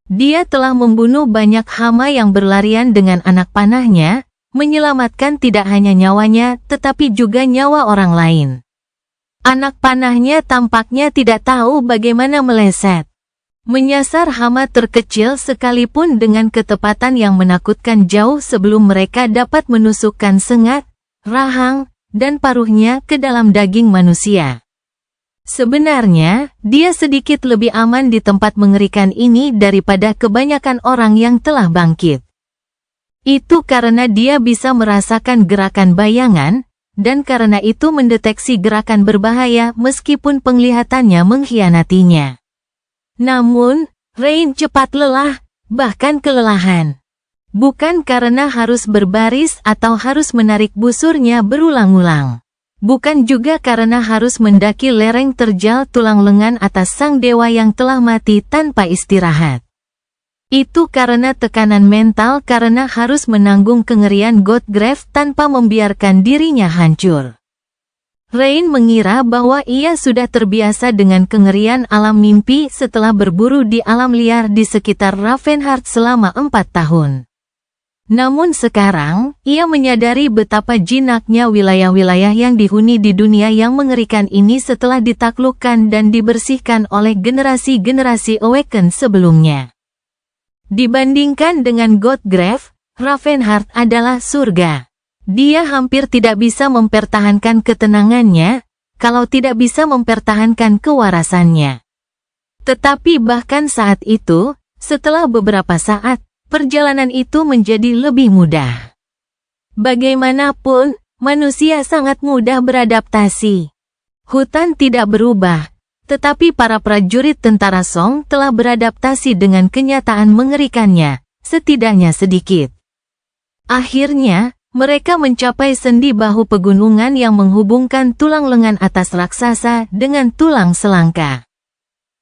Dia telah membunuh banyak hama yang berlarian dengan anak panahnya, menyelamatkan tidak hanya nyawanya tetapi juga nyawa orang lain. Anak panahnya tampaknya tidak tahu bagaimana meleset, menyasar hama terkecil sekalipun dengan ketepatan yang menakutkan jauh sebelum mereka dapat menusukkan sengat, rahang, dan paruhnya ke dalam daging manusia. Sebenarnya, dia sedikit lebih aman di tempat mengerikan ini daripada kebanyakan orang yang telah bangkit. Itu karena dia bisa merasakan gerakan bayangan, dan karena itu mendeteksi gerakan berbahaya meskipun penglihatannya mengkhianatinya. Namun, Rain cepat lelah, bahkan kelelahan. Bukan karena harus berbaris atau harus menarik busurnya berulang-ulang. Bukan juga karena harus mendaki lereng terjal tulang lengan atas sang dewa yang telah mati tanpa istirahat. Itu karena tekanan mental karena harus menanggung kengerian Godgrave tanpa membiarkan dirinya hancur. Rain mengira bahwa ia sudah terbiasa dengan kengerian alam mimpi setelah berburu di alam liar di sekitar Ravenheart selama 4 tahun. Namun sekarang, ia menyadari betapa jinaknya wilayah-wilayah yang dihuni di dunia yang mengerikan ini setelah ditaklukkan dan dibersihkan oleh generasi-generasi Awaken sebelumnya. Dibandingkan dengan Godgrave, Ravenheart adalah surga. Dia hampir tidak bisa mempertahankan ketenangannya, kalau tidak bisa mempertahankan kewarasannya. Tetapi bahkan saat itu, setelah beberapa saat, perjalanan itu menjadi lebih mudah. Bagaimanapun, manusia sangat mudah beradaptasi. Hutan tidak berubah. Tetapi para prajurit tentara Song telah beradaptasi dengan kenyataan mengerikannya, setidaknya sedikit. Akhirnya, mereka mencapai sendi bahu pegunungan yang menghubungkan tulang lengan atas raksasa dengan tulang selangka.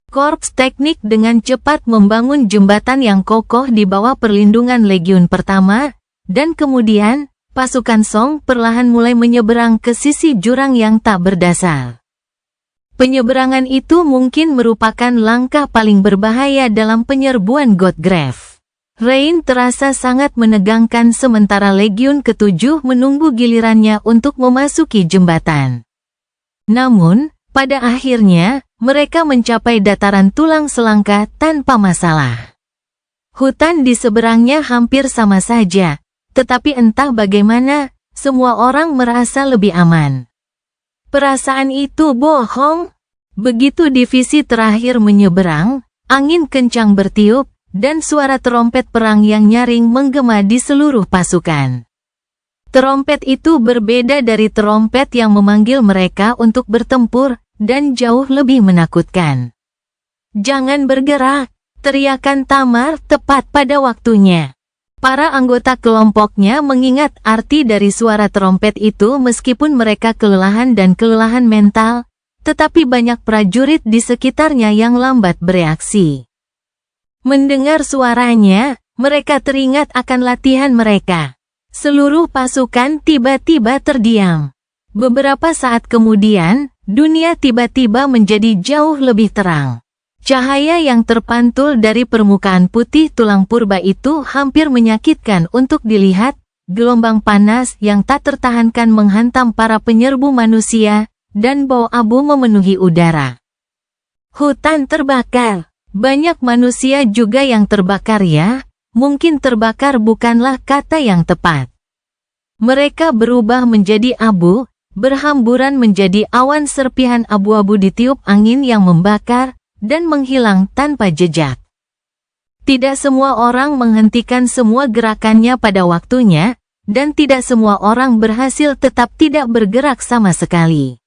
Korps teknik dengan cepat membangun jembatan yang kokoh di bawah perlindungan Legiun pertama, dan kemudian, pasukan Song perlahan mulai menyeberang ke sisi jurang yang tak berdasar. Penyeberangan itu mungkin merupakan langkah paling berbahaya dalam penyerbuan Godgrave. Rain terasa sangat menegangkan sementara Legiun ke-7 menunggu gilirannya untuk memasuki jembatan. Namun, pada akhirnya, mereka mencapai dataran tulang selangka tanpa masalah. Hutan di seberangnya hampir sama saja, tetapi entah bagaimana, semua orang merasa lebih aman. Perasaan itu bohong. Begitu divisi terakhir menyeberang, angin kencang bertiup, dan suara terompet perang yang nyaring menggema di seluruh pasukan. Terompet itu berbeda dari terompet yang memanggil mereka untuk bertempur, dan jauh lebih menakutkan. "Jangan bergerak!" teriakan Tamar tepat pada waktunya. Para anggota kelompoknya mengingat arti dari suara terompet itu meskipun mereka kelelahan dan kelelahan mental, tetapi banyak prajurit di sekitarnya yang lambat bereaksi. Mendengar suaranya, mereka teringat akan latihan mereka. Seluruh pasukan tiba-tiba terdiam. Beberapa saat kemudian, dunia tiba-tiba menjadi jauh lebih terang. Cahaya yang terpantul dari permukaan putih tulang purba itu hampir menyakitkan untuk dilihat, gelombang panas yang tak tertahankan menghantam para penyerbu manusia, dan bau abu memenuhi udara. Hutan terbakar. Banyak manusia juga yang terbakar ya, mungkin terbakar bukanlah kata yang tepat. Mereka berubah menjadi abu, berhamburan menjadi awan serpihan abu-abu ditiup angin yang membakar, dan menghilang tanpa jejak. Tidak semua orang menghentikan semua gerakannya pada waktunya, dan tidak semua orang berhasil tetap tidak bergerak sama sekali.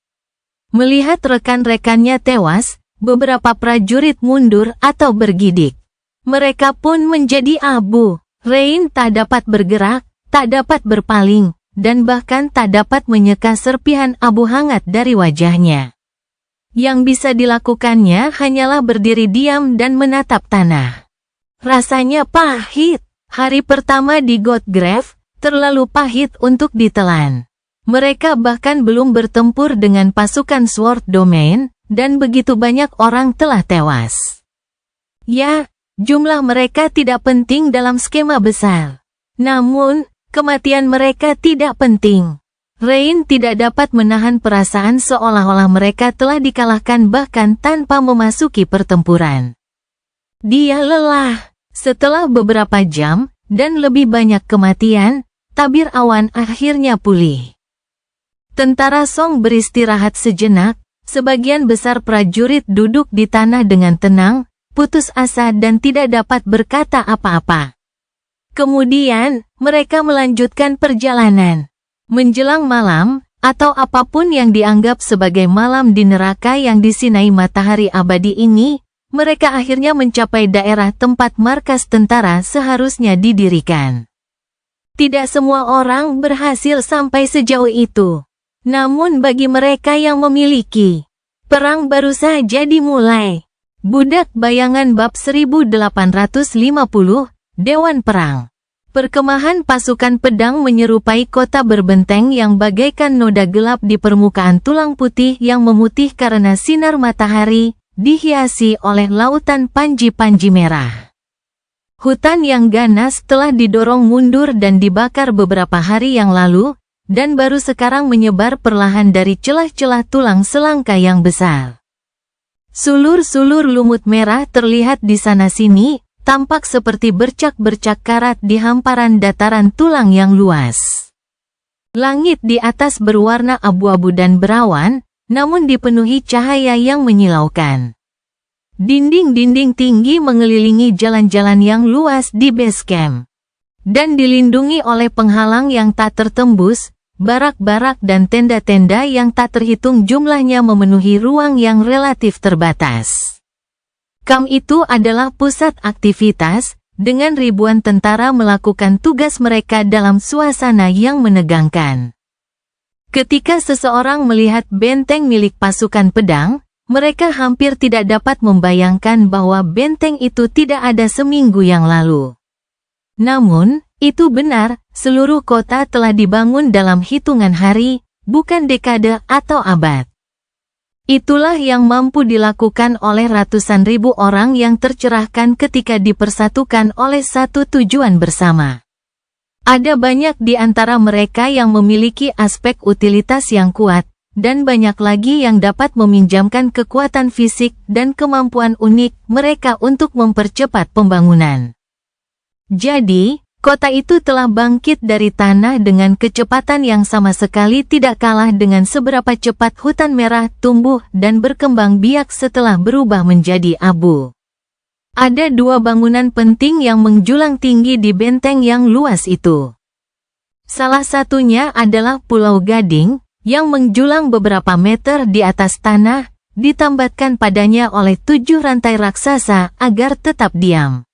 Melihat rekan-rekannya tewas, beberapa prajurit mundur atau bergidik. Mereka pun menjadi abu. Rain tak dapat bergerak, tak dapat berpaling, dan bahkan tak dapat menyeka serpihan abu hangat dari wajahnya. Yang bisa dilakukannya hanyalah berdiri diam dan menatap tanah. Rasanya pahit. Hari pertama di Godgrave terlalu pahit untuk ditelan. Mereka bahkan belum bertempur dengan pasukan Sword Domain, dan begitu banyak orang telah tewas. Ya, jumlah mereka tidak penting dalam skema besar. Namun, kematian mereka tidak penting. Rain tidak dapat menahan perasaan seolah-olah mereka telah dikalahkan bahkan tanpa memasuki pertempuran. Dia lelah. Setelah beberapa jam, dan lebih banyak kematian, tabir awan akhirnya pulih. Tentara Song beristirahat sejenak, sebagian besar prajurit duduk di tanah dengan tenang, putus asa dan tidak dapat berkata apa-apa. Kemudian, mereka melanjutkan perjalanan. Menjelang malam, atau apapun yang dianggap sebagai malam di neraka yang disinai matahari abadi ini, mereka akhirnya mencapai daerah tempat markas tentara seharusnya didirikan. Tidak semua orang berhasil sampai sejauh itu. Namun bagi mereka yang memiliki, perang baru saja dimulai. Budak Bayangan bab 1850, Dewan Perang. Perkemahan pasukan pedang menyerupai kota berbenteng yang bagaikan noda gelap di permukaan tulang putih yang memutih karena sinar matahari, dihiasi oleh lautan panji-panji merah. Hutan yang ganas telah didorong mundur dan dibakar beberapa hari yang lalu, dan baru sekarang menyebar perlahan dari celah-celah tulang selangka yang besar. Sulur-sulur lumut merah terlihat di sana-sini, tampak seperti bercak-bercak karat di hamparan dataran tulang yang luas. Langit di atas berwarna abu-abu dan berawan, namun dipenuhi cahaya yang menyilaukan. Dinding-dinding tinggi mengelilingi jalan-jalan yang luas di base camp, dan dilindungi oleh penghalang yang tak tertembus. Barak-barak dan tenda-tenda yang tak terhitung jumlahnya memenuhi ruang yang relatif terbatas. Kamp itu adalah pusat aktivitas, dengan ribuan tentara melakukan tugas mereka dalam suasana yang menegangkan. Ketika seseorang melihat benteng milik pasukan pedang, mereka hampir tidak dapat membayangkan bahwa benteng itu tidak ada seminggu yang lalu. Namun, itu benar, seluruh kota telah dibangun dalam hitungan hari, bukan dekade atau abad. Itulah yang mampu dilakukan oleh ratusan ribu orang yang tercerahkan ketika dipersatukan oleh satu tujuan bersama. Ada banyak di antara mereka yang memiliki aspek utilitas yang kuat, dan banyak lagi yang dapat meminjamkan kekuatan fisik dan kemampuan unik mereka untuk mempercepat pembangunan. Jadi, kota itu telah bangkit dari tanah dengan kecepatan yang sama sekali tidak kalah dengan seberapa cepat hutan merah tumbuh dan berkembang biak setelah berubah menjadi abu. Ada dua bangunan penting yang menjulang tinggi di benteng yang luas itu. Salah satunya adalah Pulau Gading, yang menjulang beberapa meter di atas tanah, ditambatkan padanya oleh 7 rantai raksasa agar tetap diam.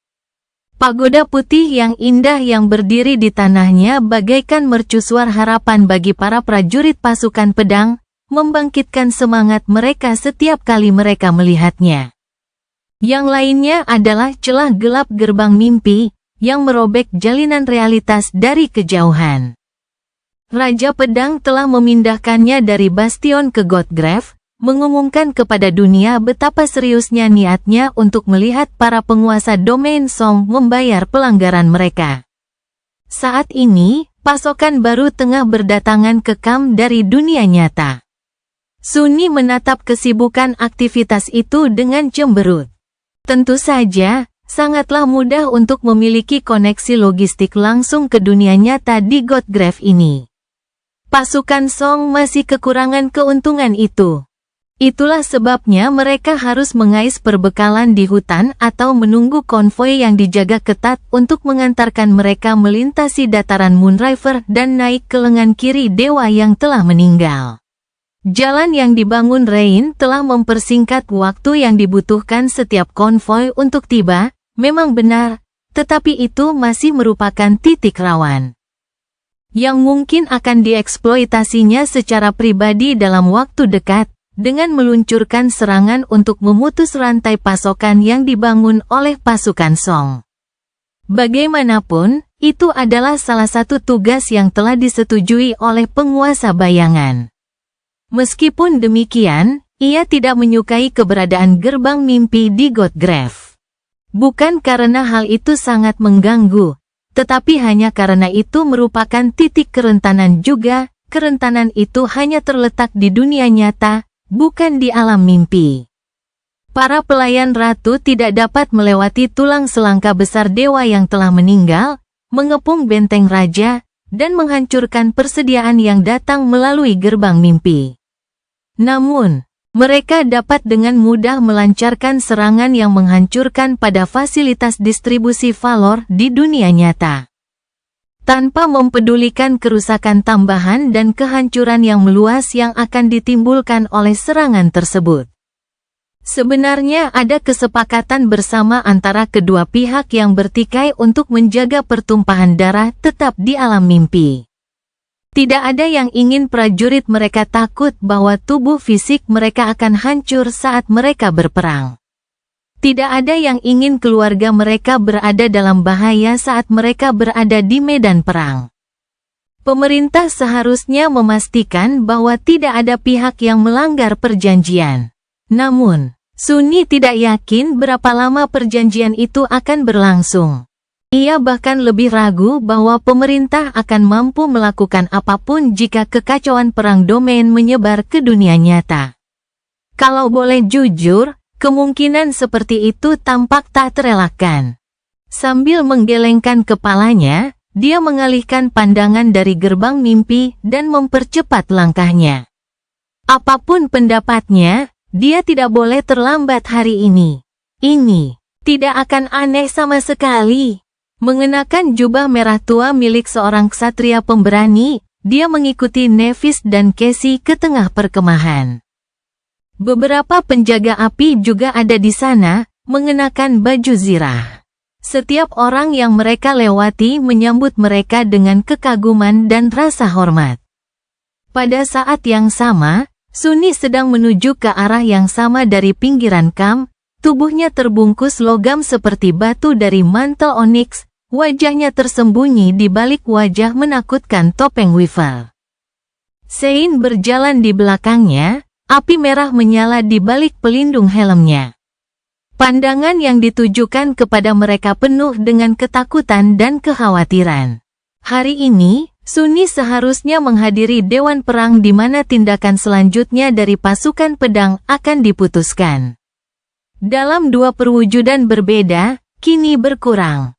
Pagoda putih yang indah yang berdiri di tanahnya bagaikan mercusuar harapan bagi para prajurit pasukan pedang, membangkitkan semangat mereka setiap kali mereka melihatnya. Yang lainnya adalah celah gelap gerbang mimpi, yang merobek jalinan realitas dari kejauhan. Raja Pedang telah memindahkannya dari Bastion ke Godgrave, mengumumkan kepada dunia betapa seriusnya niatnya untuk melihat para penguasa domain Song membayar pelanggaran mereka. Saat ini, pasokan baru tengah berdatangan ke kamp dari dunia nyata. Sunni menatap kesibukan aktivitas itu dengan cemberut. Tentu saja, sangatlah mudah untuk memiliki koneksi logistik langsung ke dunia nyata di Godgrave ini. Pasukan Song masih kekurangan keuntungan itu. Itulah sebabnya mereka harus mengais perbekalan di hutan atau menunggu konvoi yang dijaga ketat untuk mengantarkan mereka melintasi dataran Moonriver dan naik ke lengan kiri dewa yang telah meninggal. Jalan yang dibangun Rain telah mempersingkat waktu yang dibutuhkan setiap konvoi untuk tiba, memang benar, tetapi itu masih merupakan titik rawan yang mungkin akan dieksploitasinya secara pribadi dalam waktu dekat, dengan meluncurkan serangan untuk memutus rantai pasokan yang dibangun oleh pasukan Song. Bagaimanapun, itu adalah salah satu tugas yang telah disetujui oleh penguasa bayangan. Meskipun demikian, ia tidak menyukai keberadaan gerbang mimpi di Godgrave. Bukan karena hal itu sangat mengganggu, tetapi hanya karena itu merupakan titik kerentanan juga. Kerentanan itu hanya terletak di dunia nyata, bukan di alam mimpi. Para pelayan ratu tidak dapat melewati tulang selangka besar dewa yang telah meninggal, mengepung benteng raja, dan menghancurkan persediaan yang datang melalui gerbang mimpi. Namun, mereka dapat dengan mudah melancarkan serangan yang menghancurkan pada fasilitas distribusi valor di dunia nyata, tanpa mempedulikan kerusakan tambahan dan kehancuran yang meluas yang akan ditimbulkan oleh serangan tersebut. Sebenarnya ada kesepakatan bersama antara kedua pihak yang bertikai untuk menjaga pertumpahan darah tetap di alam mimpi. Tidak ada yang ingin prajurit mereka takut bahwa tubuh fisik mereka akan hancur saat mereka berperang. Tidak ada yang ingin keluarga mereka berada dalam bahaya saat mereka berada di medan perang. Pemerintah seharusnya memastikan bahwa tidak ada pihak yang melanggar perjanjian. Namun, Sunni tidak yakin berapa lama perjanjian itu akan berlangsung. Ia bahkan lebih ragu bahwa pemerintah akan mampu melakukan apapun jika kekacauan perang domain menyebar ke dunia nyata. Kalau boleh jujur, kemungkinan seperti itu tampak tak terelakkan. Sambil menggelengkan kepalanya, dia mengalihkan pandangan dari gerbang mimpi dan mempercepat langkahnya. Apapun pendapatnya, dia tidak boleh terlambat hari ini. Ini tidak akan aneh sama sekali. Mengenakan jubah merah tua milik seorang ksatria pemberani, dia mengikuti Nevis dan Cassie ke tengah perkemahan. Beberapa penjaga api juga ada di sana, mengenakan baju zirah. Setiap orang yang mereka lewati menyambut mereka dengan kekaguman dan rasa hormat. Pada saat yang sama, Sunni sedang menuju ke arah yang sama dari pinggiran kamp, tubuhnya terbungkus logam seperti batu dari mantel onyx, wajahnya tersembunyi di balik wajah menakutkan topeng Weevil. Sein berjalan di belakangnya. Api merah menyala di balik pelindung helmnya. Pandangan yang ditujukan kepada mereka penuh dengan ketakutan dan kekhawatiran. Hari ini, Sunni seharusnya menghadiri Dewan Perang di mana tindakan selanjutnya dari pasukan pedang akan diputuskan. Dalam dua perwujudan berbeda, kini berkurang.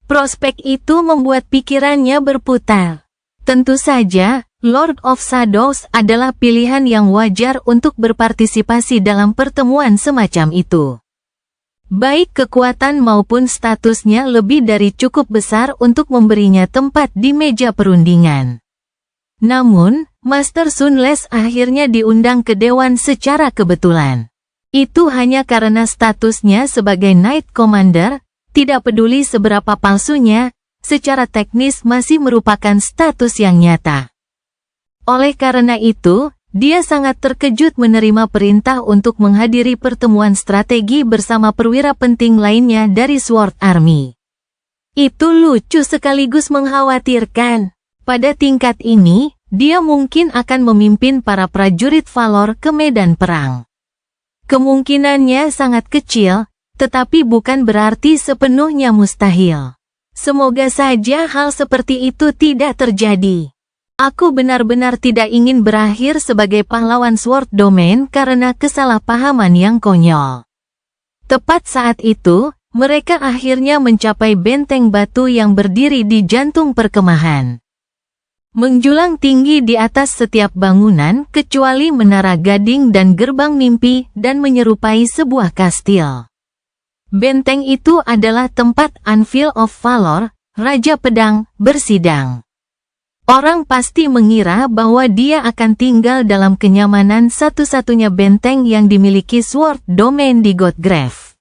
Prospek itu membuat pikirannya berputar. Tentu saja, Lord of Shadows adalah pilihan yang wajar untuk berpartisipasi dalam pertemuan semacam itu. Baik kekuatan maupun statusnya lebih dari cukup besar untuk memberinya tempat di meja perundingan. Namun, Master Sunless akhirnya diundang ke Dewan secara kebetulan. Itu hanya karena statusnya sebagai Knight Commander, tidak peduli seberapa palsunya, secara teknis masih merupakan status yang nyata. Oleh karena itu, dia sangat terkejut menerima perintah untuk menghadiri pertemuan strategi bersama perwira penting lainnya dari Sword Army. Itu lucu sekaligus mengkhawatirkan. Pada tingkat ini, dia mungkin akan memimpin para prajurit Valor ke medan perang. Kemungkinannya sangat kecil, tetapi bukan berarti sepenuhnya mustahil. Semoga saja hal seperti itu tidak terjadi. Aku benar-benar tidak ingin berakhir sebagai pahlawan Sword Domain karena kesalahpahaman yang konyol. Tepat saat itu, mereka akhirnya mencapai benteng batu yang berdiri di jantung perkemahan. menjulang tinggi di atas setiap bangunan kecuali Menara Gading dan Gerbang Mimpi dan menyerupai sebuah kastil. Benteng itu adalah tempat Anvil of Valor, Raja Pedang, bersidang. Orang pasti mengira bahwa dia akan tinggal dalam kenyamanan satu-satunya benteng yang dimiliki Sword Domain di Godgrave.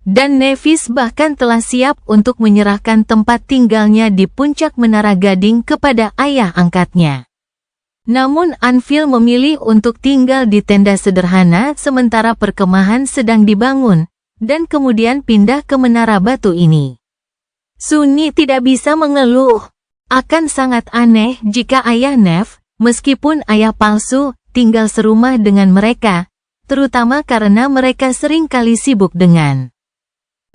Dan Nevis bahkan telah siap untuk menyerahkan tempat tinggalnya di puncak Menara Gading kepada ayah angkatnya. Namun Anvil memilih untuk tinggal di tenda sederhana sementara perkemahan sedang dibangun, dan kemudian pindah ke menara batu ini. Sunyi tidak bisa mengeluh. Akan sangat aneh jika ayah Nev, meskipun ayah palsu, tinggal serumah dengan mereka, terutama karena mereka sering kali sibuk dengan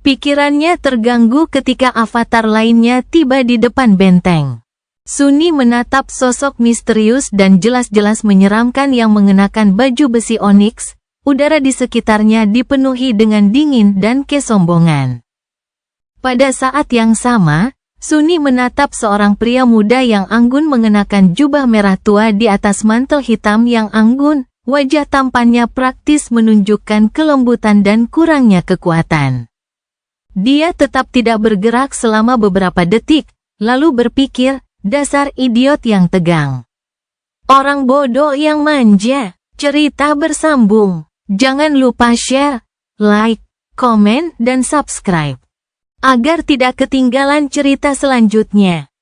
pikirannya terganggu ketika avatar lainnya tiba di depan benteng. Sunyi menatap sosok misterius dan jelas-jelas menyeramkan yang mengenakan baju besi onyx. Udara di sekitarnya dipenuhi dengan dingin dan kesombongan. Pada saat yang sama, Sunyi menatap seorang pria muda yang anggun mengenakan jubah merah tua di atas mantel hitam yang anggun. Wajah tampannya praktis menunjukkan kelembutan dan kurangnya kekuatan. Dia tetap tidak bergerak selama beberapa detik, lalu berpikir, dasar idiot yang tegang. Orang bodoh yang manja. Cerita bersambung. Jangan lupa share, like, komen, dan subscribe. Agar tidak ketinggalan cerita selanjutnya.